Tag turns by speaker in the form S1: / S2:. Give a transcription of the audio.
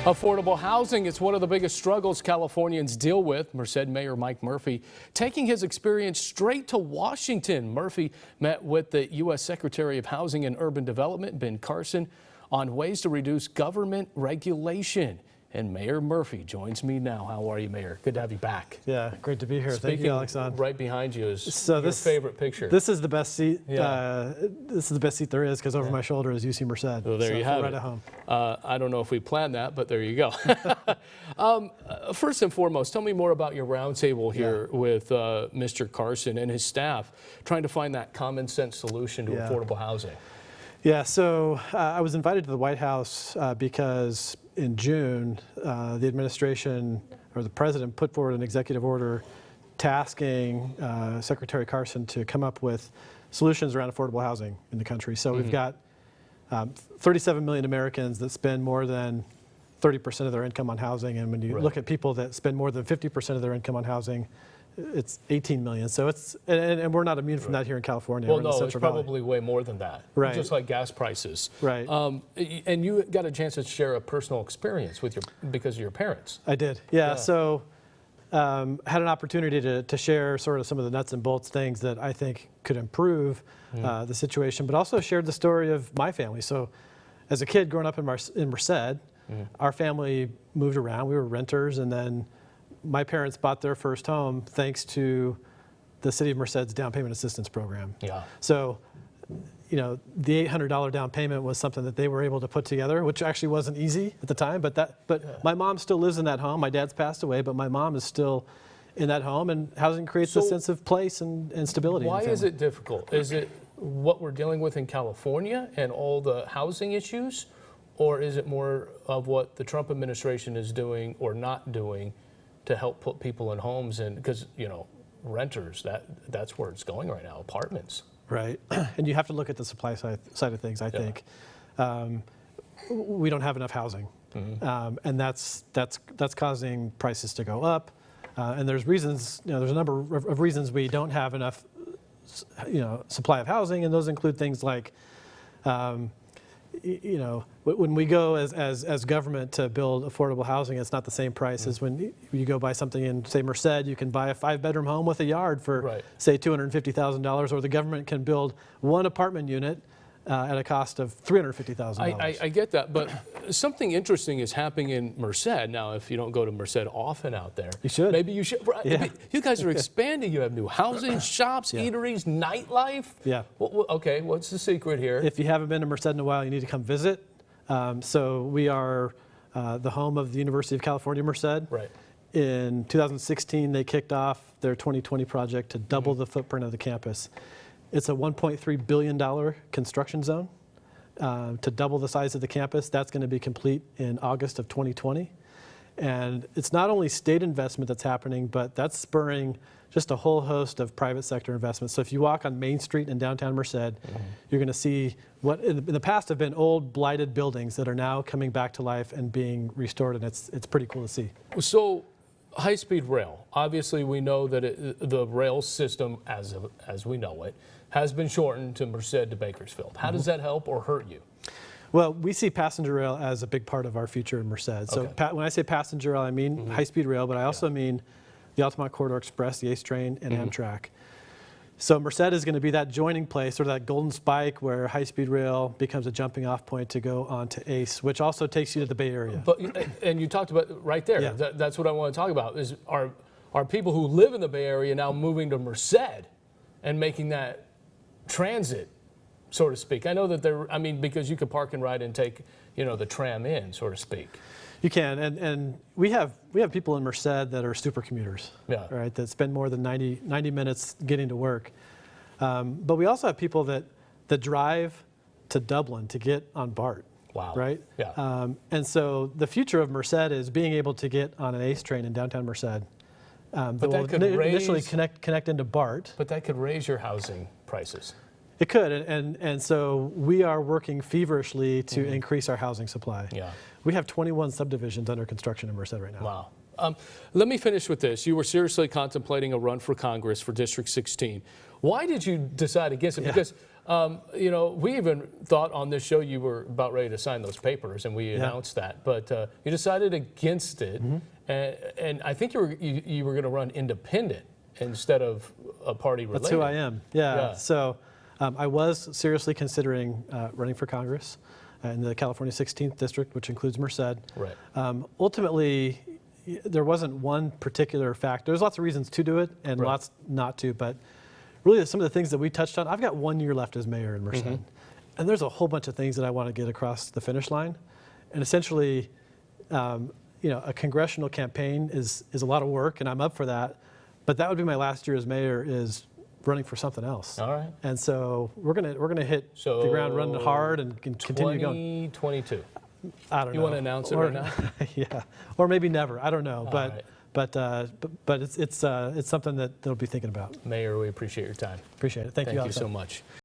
S1: Affordable housing is one of the biggest struggles Californians deal with. Merced Mayor Mike Murphy taking his experience straight to Washington. Murphy met with the U.S. Secretary of Housing and Urban Development, Ben Carson, on ways to reduce government regulation. And Mayor Murphy joins me now. How are you, Mayor? Good to have you back.
S2: Yeah, great to be here. Thank you, Alexander.
S1: Right behind you is your favorite picture.
S2: This is the best seat.
S1: Yeah.
S2: This is the best seat there is because over my shoulder is UC Merced.
S1: Well, there you have
S2: right
S1: it.
S2: At home.
S1: I don't know if we planned that, but there you go. First and foremost, tell me more about your roundtable here with Mr. Carson and his staff, trying to find that common sense solution to affordable housing.
S2: Yeah, so I was invited to the White House because in June, the administration or the president put forward an executive order tasking Secretary Carson to come up with solutions around affordable housing in the country. So we've got 37 million Americans that spend more than 30% of their income on housing. And when you look at people that spend more than 50% of their income on housing, it's 18 million. So it's, and we're not immune from that here in California.
S1: Well, no, it's probably way more than that.
S2: Right.
S1: Just like gas prices.
S2: Right.
S1: And you got a chance to share a personal experience with because of your parents.
S2: I did. Yeah. So had an opportunity to share sort of some of the nuts and bolts things that I think could improve the situation, but also shared the story of my family. So as a kid growing up in Merced, our family moved around. We were renters, and then my parents bought their first home thanks to the City of Merced's down payment assistance program. Yeah. So, you know, the $800 down payment was something that they were able to put together, which actually wasn't easy at the time. But my mom still lives in that home. My dad's passed away, but my mom is still in that home, and housing creates a sense of place and stability.
S1: Why is it difficult? Is it what we're dealing with in California and all the housing issues, or is it more of what the Trump administration is doing or not doing to help put people in homes? And because, you know, renters, that's where it's going right now, apartments. Right.
S2: And you have to look at the supply side of things, I think. We don't have enough housing. And that's causing prices to go up. And there's reasons, you know, there's a number of reasons we don't have enough, you know, supply of housing, and those include things like, you know, when we go as government to build affordable housing, it's not the same price as when you go buy something in, say, Merced. You can buy a 5-bedroom home with a yard for, say, $250,000, or the government can build one apartment unit at a cost of $350,000.
S1: I get that, but something interesting is happening in Merced. Now, if you don't go to Merced often out there,
S2: you should.
S1: Maybe you should. Yeah. You guys are expanding. You have new housing, shops, eateries, nightlife. Yeah. Okay, what's the secret here?
S2: If you haven't been to Merced in a while, you need to come visit. So we are the home of the University of California, Merced. Right. In 2016, they kicked off their 2020 project to double the footprint of the campus. It's a $1.3 billion construction zone to double the size of the campus. That's going to be complete in August of 2020. And it's not only state investment that's happening, but that's spurring just a whole host of private sector investments. So if you walk on Main Street in downtown Merced, you're going to see what in the past have been old blighted buildings that are now coming back to life and being restored, and it's pretty cool to see.
S1: So high-speed rail, obviously we know that the rail system, as we know it, has been shortened to Merced to Bakersfield. How does that help or hurt you?
S2: Well, we see passenger rail as a big part of our future in Merced. So when I say passenger rail, I mean high-speed rail, but I also mean the Altamont Corridor Express, the ACE train, and Amtrak. So Merced is going to be that joining place, or that golden spike where high-speed rail becomes a jumping-off point to go on to ACE, which also takes you to the Bay Area.
S1: But and you talked about right there. Yeah. That's what I want to talk about. Is are people who live in the Bay Area now moving to Merced and making that transit, so to speak? I know that I mean, because you could park and ride and take, you know, the tram in, so to speak.
S2: You can, and we have people in Merced that are super commuters, right? That spend more than 90 minutes getting to work. But we also have people that drive to Dublin to get on BART. Wow. Right? Yeah. And so the future of Merced is being able to get on an ACE train in downtown Merced. That will initially connect into BART.
S1: But that could raise your housing prices.
S2: It could, and so we are working feverishly to increase our housing supply. Yeah. We have 21 subdivisions under construction in Merced right now.
S1: Wow. Let me finish with this. You were seriously contemplating a run for Congress for District 16. Why did you decide against it? Because You know, we even thought on this show you were about ready to sign those papers, and we announced that. But you decided against it, and I think you were going to run independent instead of a party related.
S2: That's who I am. Yeah. So I was seriously considering running for Congress in the California 16th district, which includes Merced.
S1: Right.
S2: Ultimately, there wasn't one particular factor. There's lots of reasons to do it and lots not to, but really some of the things that we touched on, I've got 1 year left as mayor in Merced. And there's a whole bunch of things that I want to get across the finish line. And essentially, you know, a congressional campaign is a lot of work, and I'm up for that. But that would be my last year as mayor, is running for something else.
S1: All right.
S2: And so we're gonna hit the ground running hard and continue going.
S1: 2022.
S2: I don't know.
S1: You want to announce it right now?
S2: Yeah, or maybe never. I don't know.
S1: All
S2: But it's something that they'll be thinking about.
S1: Mayor, we appreciate your time.
S2: Appreciate it. Thank you,
S1: Thank you so much.